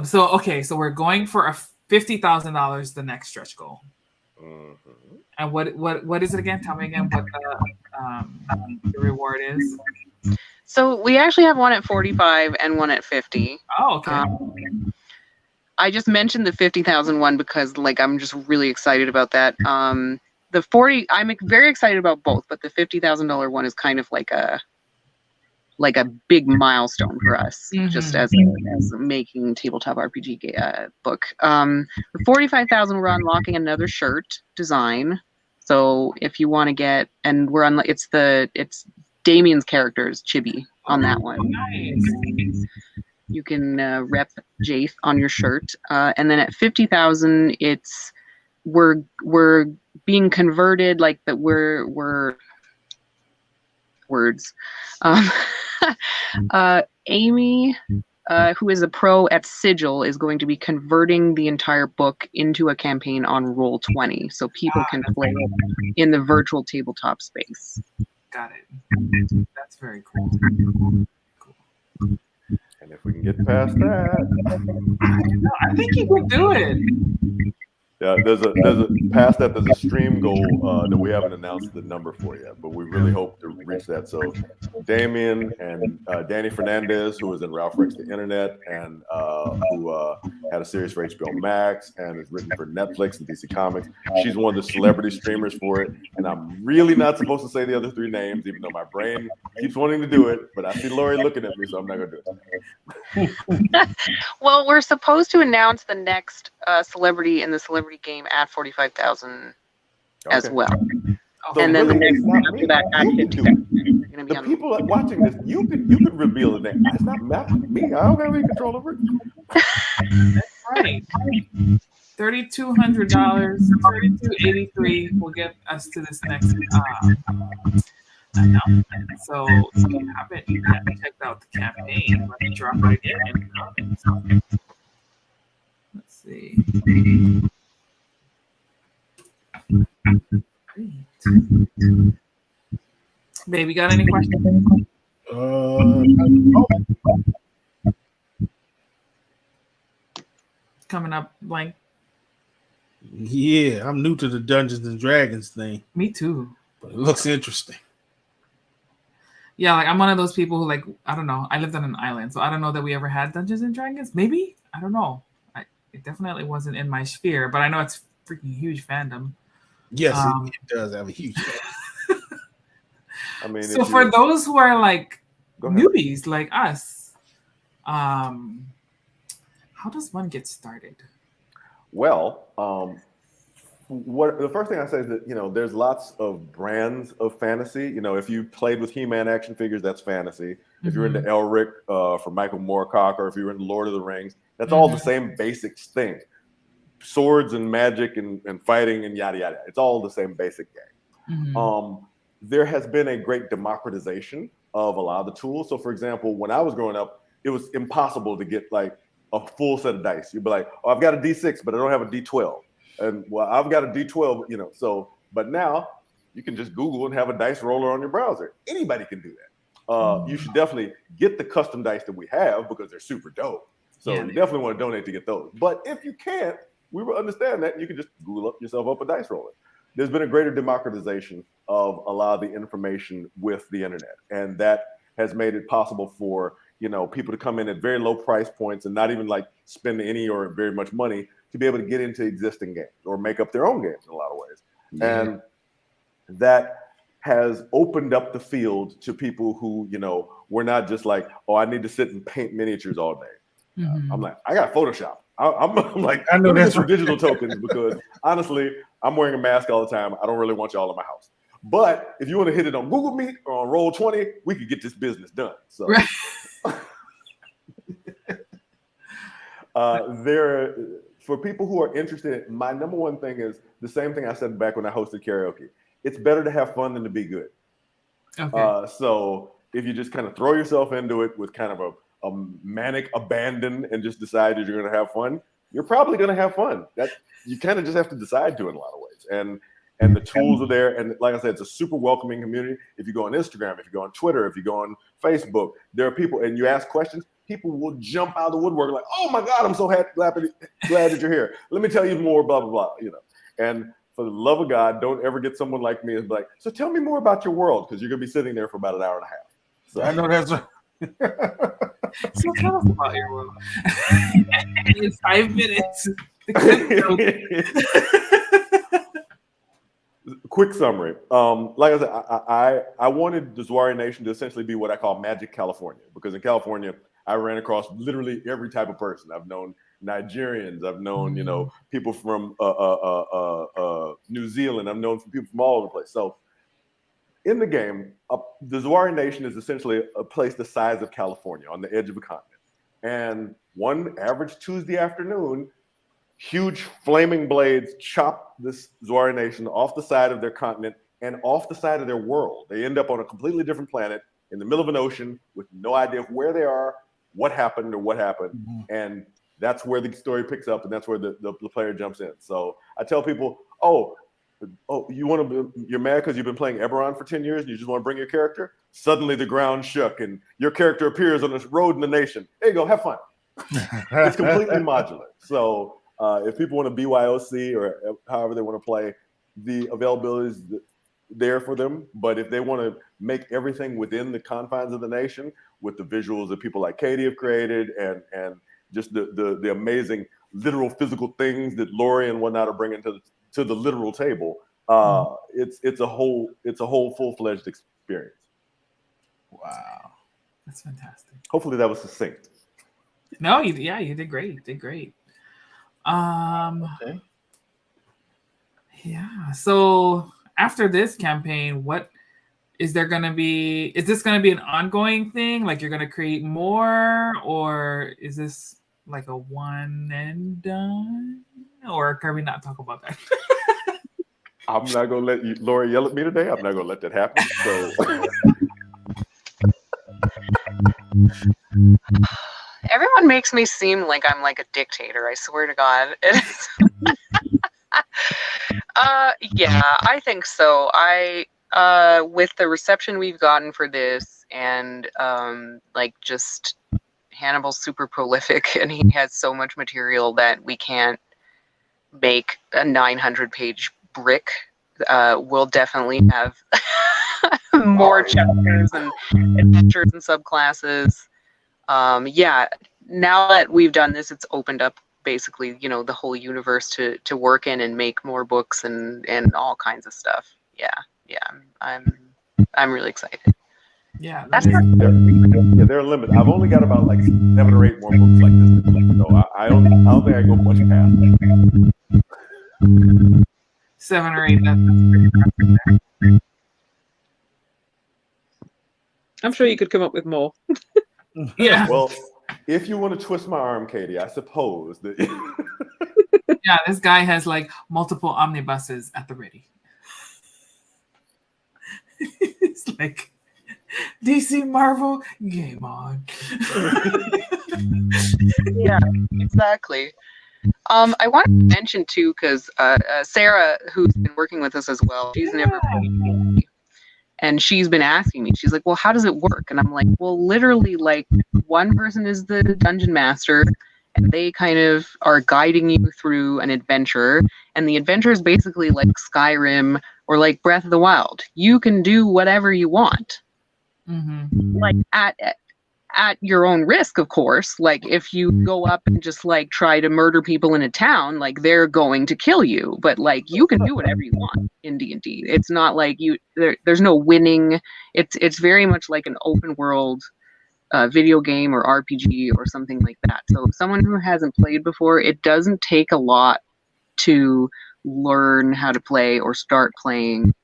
So we're going for a $50,000, the next stretch goal. Mm-hmm. And what is it again? Tell me again what the reward is. So we actually have one at 45 and one at 50. Oh, okay. I just mentioned the 50,000 one because I'm just really excited about that. The 40, I'm very excited about both, but the $50,000 one is kind of like a big milestone for us, just as making tabletop RPG book. The 45,000, we're unlocking another shirt design. So if you want to get, and it's Damien's character's chibi on that one. Nice. You can rep Jaith on your shirt, and then at 50,000, we're being converted we're words. Amy, who is a pro at Sigil, is going to be converting the entire book into a campaign on Roll20, so people can play it in the virtual tabletop space. Got it. That's very cool. And if we can get past that, I think you can do it. Yeah, there's a stream goal that we haven't announced the number for yet, but we really hope to reach that. So Damion and Danny Fernandez, who was in Ralph Breaks the Internet and who had a series for HBO Max and is written for Netflix and DC Comics. She's one of the celebrity streamers for it, and I'm really not supposed to say the other three names, even though my brain keeps wanting to do it. But I see Lori looking at me, so I'm not going to do it. Well, we're supposed to announce the next celebrity in the celebrity game at 45,000 as well. So and then really, the next one after that at 50,000. The people watching this, you could reveal the name. It's not me. I don't have any control over it. That's right. $3,200, $3,283 will get us to this next announcement. So if you haven't yet checked out the campaign, let me drop it again in the comments. Let's see. Baby, got any questions? Coming up, blank. Yeah, I'm new to the Dungeons and Dragons thing. Me too. But it looks interesting. Yeah, I'm one of those people who I don't know. I lived on an island, so I don't know that we ever had Dungeons and Dragons. Maybe? I don't know. It definitely wasn't in my sphere, but I know it's freaking huge fandom. Yes, it does have a huge fandom. I mean, so for those who are newbies like us, how does one get started? Well, what the first thing I say is that there's lots of brands of fantasy. If you played with He-Man action figures, that's fantasy. If you're into Elric from Michael Moorcock, or if you're into Lord of the Rings, that's all the same basic thing. Swords and magic and fighting and yada yada. It's all the same basic game. There has been a great democratization of a lot of the tools. So, for example, when I was growing up, it was impossible to get like a full set of dice. You'd be like, "Oh, I've got a D6, but I don't have a D12." And well, I've got a D12, so, but now you can just Google and have a dice roller on your browser. Anybody can do that. You should definitely get the custom dice that we have because they're super dope. So you definitely want to donate to get those. But if you can't, we will understand that. You can just Google yourself up a dice roller. There's been a greater democratization of a lot of the information with the internet. And that has made it possible for, people to come in at very low price points and not even like spend any or very much money to be able to get into existing games or make up their own games in a lot of ways. Yeah. And that has opened up the field to people who, we're not just like, oh, I need to sit and paint miniatures all day. I'm like, I got Photoshop. I'm like, I know that's for digital tokens because honestly, I'm wearing a mask all the time. I don't really want y'all in my house. But if you want to hit it on Google Meet or on Roll20, we could get this business done. So for people who are interested, my number one thing is the same thing I said back when I hosted karaoke. It's better to have fun than to be good. Okay. So if you just kind of throw yourself into it with kind of a manic abandon and just decide that you're going to have fun, you're probably going to have fun. That you kind of just have to decide to in a lot of ways. And the tools are there. And like I said, it's a super welcoming community. If you go on Instagram, if you go on Twitter, if you go on Facebook, there are people and you ask questions, people will jump out of the woodwork like, oh my God, I'm so glad that you're here. Let me tell you more, blah, blah, blah. And for the love of God, don't ever get someone like me and be like, so tell me more about your world, because you're going to be sitting there for about an hour and a half. So I know that's right. So tell us about your world. In 5 minutes. Quick summary. Like I said, I wanted the Zwaria Nation to essentially be what I call Magic California, because in California, I ran across literally every type of person. I've known Nigerians. I've known, people from New Zealand. I've known people from all over the place. So in the game, the Zwaria Nation is essentially a place the size of California on the edge of a continent. And one average Tuesday afternoon, huge flaming blades chop this Zwaria Nation off the side of their continent and off the side of their world. They end up on a completely different planet in the middle of an ocean with no idea where they are, what happened. And that's where the story picks up, and that's where the player jumps in. So I tell people, you're mad because you've been playing Eberron for 10 years and you just want to bring your character? Suddenly the ground shook and your character appears on this road in the nation. There you go, have fun. It's completely modular. So if people want to BYOC or however they want to play, the availability is there for them. But if they want to make everything within the confines of the nation with the visuals that people like Katie have created and just the amazing literal physical things that Lori and whatnot are bringing to the literal table, it's a whole full-fledged experience. Wow, that's fantastic. Hopefully that was succinct. No, you did great. You did great. Okay. Yeah. So after this campaign, what is there going to be? Is this going to be an ongoing thing? Like you're going to create more, or is this like a one and done? Or can we not talk about that? I'm not going to let you, Lori, yell at me today. I'm not going to let that happen. So. Everyone makes me seem like I'm like a dictator. I swear to God. Yeah, I think so. With the reception we've gotten for this, and just Hannibal's super prolific, and he has so much material that we can't make a 900-page brick. We'll definitely have more chapters and adventures and subclasses. Now that we've done this, it's opened up basically, the whole universe to work in and make more books and all kinds of stuff. Yeah, I'm really excited. Yeah, That's they're limited. I've only got about like 7 or 8 more books like this, so I don't think I go much past. 7 or 8. That's pretty impressive there. I'm sure you could come up with more. Yeah. Well, if you want to twist my arm, Katie, I suppose that. Yeah, this guy has like multiple omnibuses at the ready. It's like DC Marvel, game on. Yeah, exactly. I want to mention too, because Sarah, who's been working with us as well, she's never played D&D. And she's been asking me, she's like, well, how does it work? And I'm like, well, literally, like, one person is the dungeon master, and they kind of are guiding you through an adventure. And the adventure is basically like Skyrim or like Breath of the Wild. You can do whatever you want. Mm-hmm. Like, at your own risk, of course. Like, if you go up and just like try to murder people in a town, like, they're going to kill you. But like, you can do whatever you want in D&D. It's not like there's no winning. It's very much like an open world video game or RPG or something like that. So someone who hasn't played before, it doesn't take a lot to learn how to play or start playing.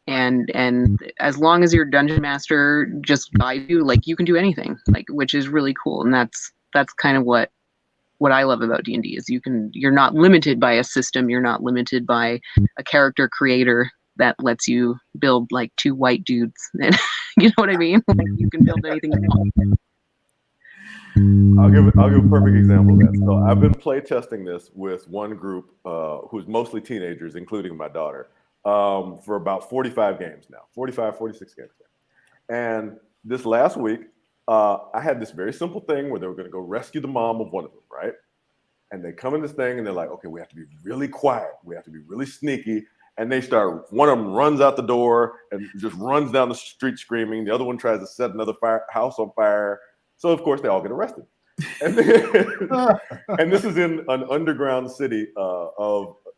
And as long as your dungeon master just guides you, like, you can do anything, like, which is really cool. And that's kind of what I love about D&D is you're not limited by a system. You're not limited by a character creator that lets you build like 2 white dudes. And you know what I mean? Like, you can build anything you want. I'll give a perfect example of that. So I've been play testing this with one group who's mostly teenagers, including my daughter, for about 45 games now, 45, 46 games now. And this last week, I had this very simple thing where they were going to go rescue the mom of one of them, right? And they come in this thing and they're like, okay, we have to be really quiet. We have to be really sneaky. And one of them runs out the door and just runs down the street screaming. The other one tries to set another house on fire. So, of course, they all get arrested. And, and this is in an underground city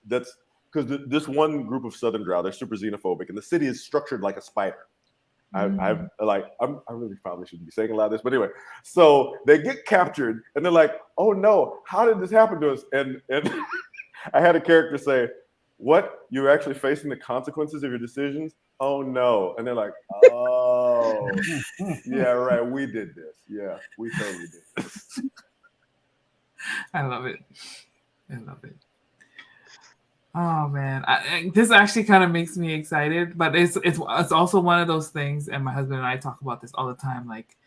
that's because this one group of Southern Drow, they're super xenophobic, and the city is structured like a spider. I really probably shouldn't be saying a lot of this, but anyway, so they get captured, and they're like, "Oh no, how did this happen to us?" And I had a character say, "What? You're actually facing the consequences of your decisions? Oh no!" And they're like, "Oh, yeah, right. We did this. Yeah, we totally did this." I love it. Oh man, this actually kind of makes me excited, but it's also one of those things, and my husband and I talk about this all the time. Like,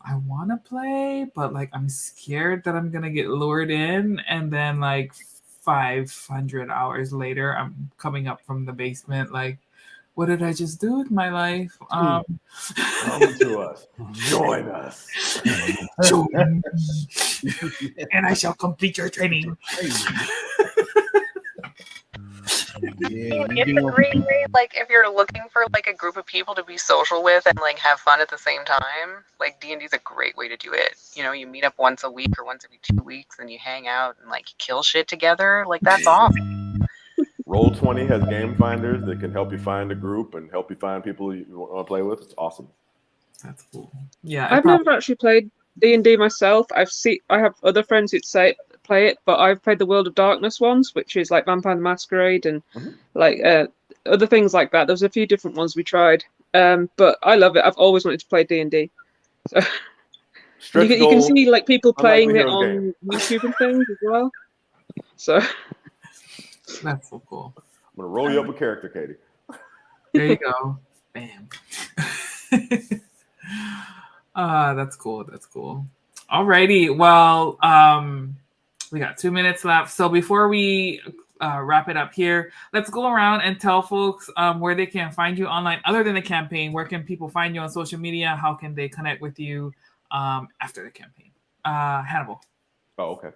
I want to play, but like, I'm scared that I'm gonna get lured in, and then like 500 hours later, I'm coming up from the basement. Like, what did I just do with my life? Come to us, join us, join me, and I shall complete your training. It's a great way, like, if you're looking for like a group of people to be social with and like have fun at the same time, like, D&D is a great way to do it. You know, you meet up once a week or once every 2 weeks and you hang out and like kill shit together. Like, that's awesome. Roll20 has game finders that can help you find a group and help you find people you want to play with. It's awesome. That's cool. Yeah, I've never actually played D&D myself. I have other friends who'd play it, but I've played the World of Darkness ones, which is like Vampire the Masquerade and like other things like that. There's a few different ones we tried, but I love it. I've always wanted to play D&D. So you can see like people playing it on YouTube and things as well. So that's so cool. I'm gonna roll you up a character, Katie. There you go. Bam. That's cool. Alrighty. Well, we got 2 minutes left. So before we wrap it up here, let's go around and tell folks where they can find you online other than the campaign. Where can people find you on social media? How can they connect with you after the campaign? Hannibal. Oh, okay.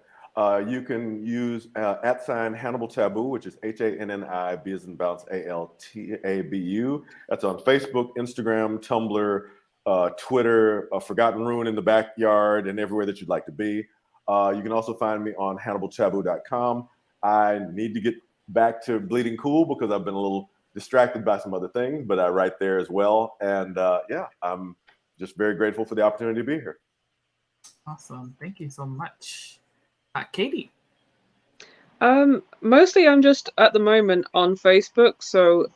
You can use @ Hannibal Tabu, which is HANNI, B as in bounce, ALTABU. That's on Facebook, Instagram, Tumblr, Twitter, Forgotten Ruin in the Backyard, and everywhere that you'd like to be. You can also find me on HannibalTabu.com. I need to get back to Bleeding Cool because I've been a little distracted by some other things, but I write there as well. And yeah, I'm just very grateful for the opportunity to be here. Awesome. Thank you so much. Katie. Mostly I'm just at the moment on Facebook, so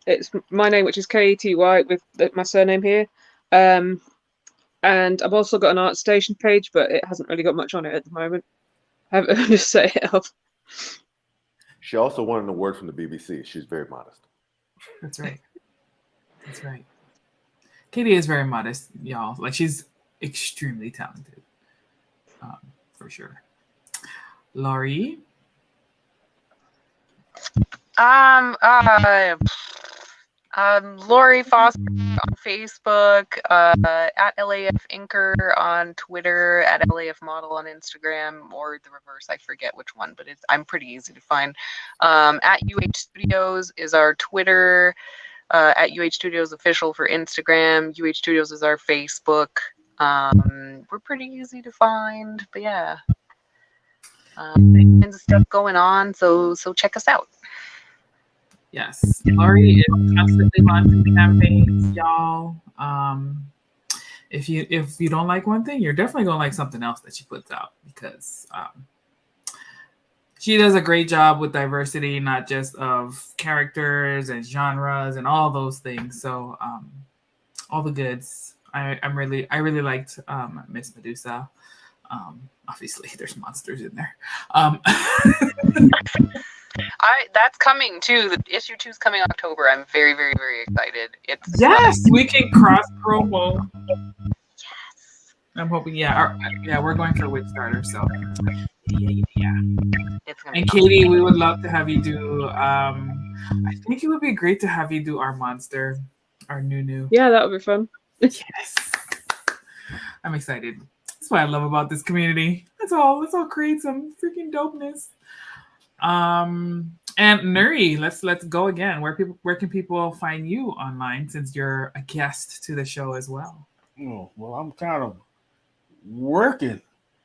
it's my name, which is Katy with my surname here, and I've also got an ArtStation page, but it hasn't really got much on it at the moment. I haven't just set it up. She also won an award from the BBC. She's very modest. That's right. That's right. Katie is very modest, y'all. Like, she's extremely talented, for sure. Laurie. Lori Foster on Facebook, at LAF Inker on Twitter, at LAF Model on Instagram, or the reverse. I forget which one, but I'm pretty easy to find. At UH Studios is our Twitter. At UH Studios Official for Instagram. UH Studios is our Facebook. We're pretty easy to find, but yeah. Kinds of stuff going on, so check us out. Yes, Laurie is constantly launching campaigns, y'all. If you don't like one thing, you're definitely gonna like something else that she puts out, because she does a great job with diversity, not just of characters and genres and all those things. So all the goods. I really liked Miss Medusa. Obviously, there's monsters in there. That's coming too. The issue 2 is coming October. I'm very, very, very excited. Yes, we can cross promo. Yes, I'm hoping. We're going for Witch Starter. So yeah. And Katie, we would love to have you do. I think it would be great to have you do our monster, our new. Yeah, that would be fun. Yes, I'm excited. That's what I love about this community. Let's all create some freaking dopeness. And Nuri, let's go again. Where can people find you online, since you're a guest to the show as well? Oh, well, I'm kind of working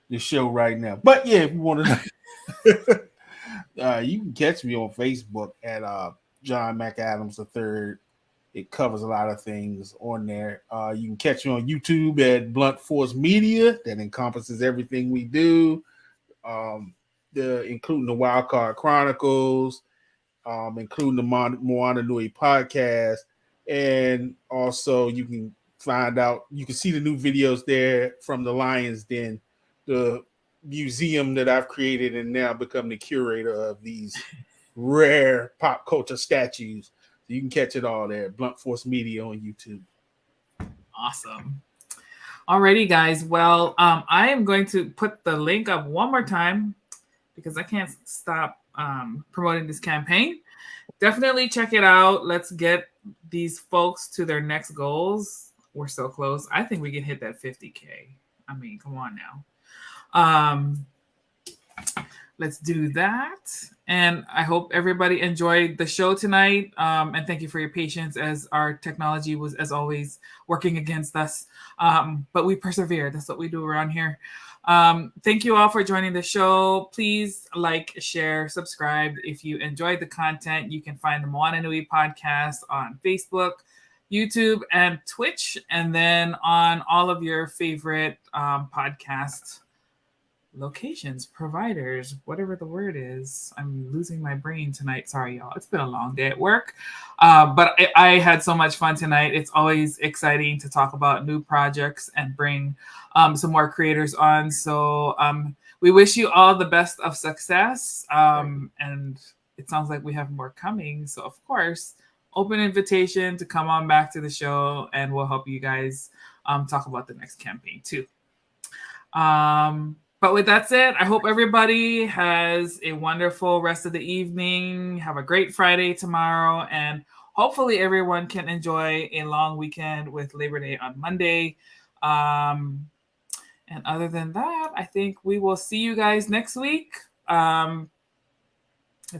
the show right now, but yeah, if you want to, you can catch me on Facebook at John McAdams III. It covers a lot of things on there. You can catch me on YouTube at Blunt Force Media. That encompasses everything we do. Including the Wildcard Chronicles, including the Moana Nui Podcast, and also you can see the new videos there from the Lion's Den, the museum that I've created and now become the curator of these rare pop culture statues. So you can catch it all there, Blunt Force Media on YouTube. Awesome. Alrighty, guys. Well, I am going to put the link up one more time, because I can't stop promoting this campaign. Definitely check it out. Let's get these folks to their next goals. We're so close. I think we can hit that 50K. I mean, come on now. Let's do that. And I hope everybody enjoyed the show tonight. And thank you for your patience, as our technology was, as always, working against us. But we persevere. That's what we do around here. Thank you all for joining the show. Please like, share, subscribe. If you enjoyed the content, you can find the Moana Nui Podcast on Facebook, YouTube, and Twitch, and then on all of your favorite podcast locations, providers, whatever the word is. I'm losing my brain tonight. Sorry, y'all. It's been a long day at work. But I had so much fun tonight. It's always exciting to talk about new projects and bring some more creators on. So we wish you all the best of success. And it sounds like we have more coming. So, of course, open invitation to come on back to the show, and we'll help you guys talk about the next campaign too. But with that said, I hope everybody has a wonderful rest of the evening. Have a great Friday tomorrow. And hopefully everyone can enjoy a long weekend with Labor Day on Monday. And other than that, I think we will see you guys next week. Let's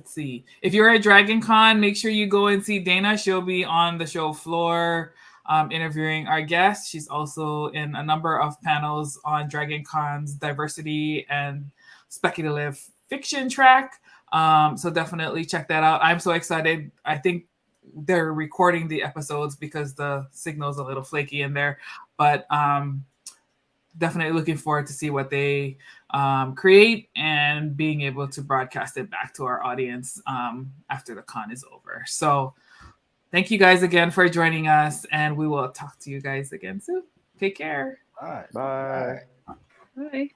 see. If you're at Dragon Con, make sure you go and see Dana. She'll be on the show floor interviewing our guests. She's also in a number of panels on Dragon Con's diversity and speculative fiction track. So definitely check that out. I'm so excited. I think they're recording the episodes because the signal's a little flaky in there. But definitely looking forward to see what they create and being able to broadcast it back to our audience after the con is over. So thank you guys again for joining us, and we will talk to you guys again soon. Take care. All right. Bye. Bye.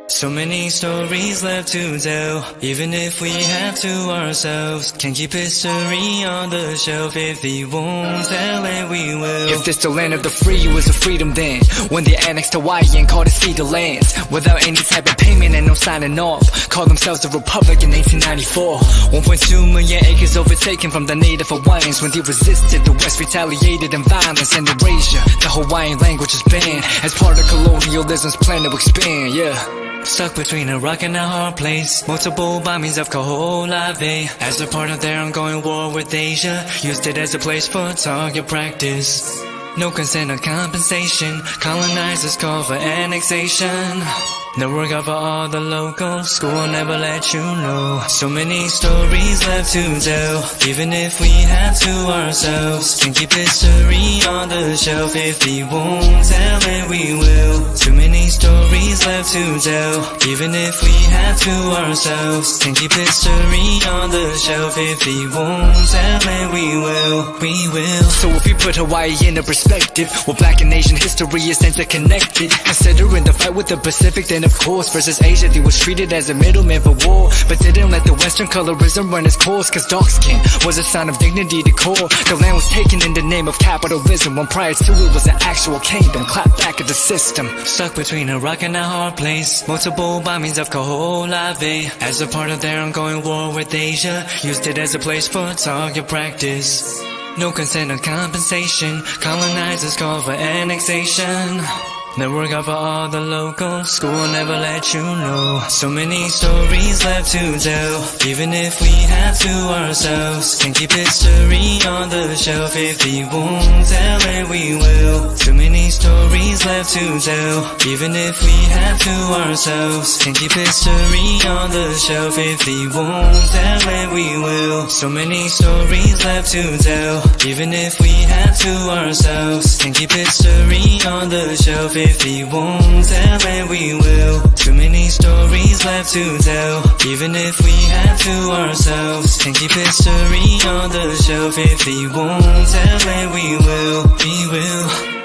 So many stories left to tell, even if we have to ourselves. Can keep history on the shelf. If we won't tell it, we will. If this the land of the free, it was a freedom then. When they annexed Hawaii and called it Cedar Lands, without any type of payment and no signing off. Called themselves a republic in 1894. 1.2 million acres overtaken from the native Hawaiians. When they resisted, the West retaliated in violence and erasure. The Hawaiian language is banned as part of colonialism's plan to expand, yeah. Stuck between a rock and a hard place. Multiple bombings of Kaho'olawe as a part of their ongoing war with Asia. Used it as a place for target practice. No consent or compensation. Colonizers call for annexation. The work of all the locals. School will never let you know. So many stories left to tell, even if we have to ourselves. Can keep history on the shelf. If we won't tell it, we will. Too many stories left to tell, even if we have to ourselves. Can keep history on the shelf. If we won't tell it, we will. We will. So if we put Hawaii into perspective, well, Black and Asian history is interconnected. Considering the fight with the Pacific, then of course versus Asia, they was treated as a middleman for war, but didn't let the Western colorism run its course. Cause dark skin was a sign of dignity to core. The land was taken in the name of capitalism, when prior to it was an actual kingdom. Clap back at the system. Stuck between a rock and a hard place. Multiple bombings of Kaho'olawe as a part of their ongoing war with Asia. Used it as a place for target practice. No consent or compensation. Colonizers call for annexation. The work of all the locals. School will never let you know. So many stories left to tell, even if we have to ourselves. Can keep history on the shelf. If we won't tell it, we will. Too many stories left to tell, even if we have to ourselves. Can keep history on the shelf. If we won't tell it, we will. So many stories left to tell, even if we have to ourselves. Can keep history on the shelf. If we won't tell it, we will. Too many stories left to tell, even if we have to ourselves. Can keep history on the shelf. If we won't tell it, we will. We will.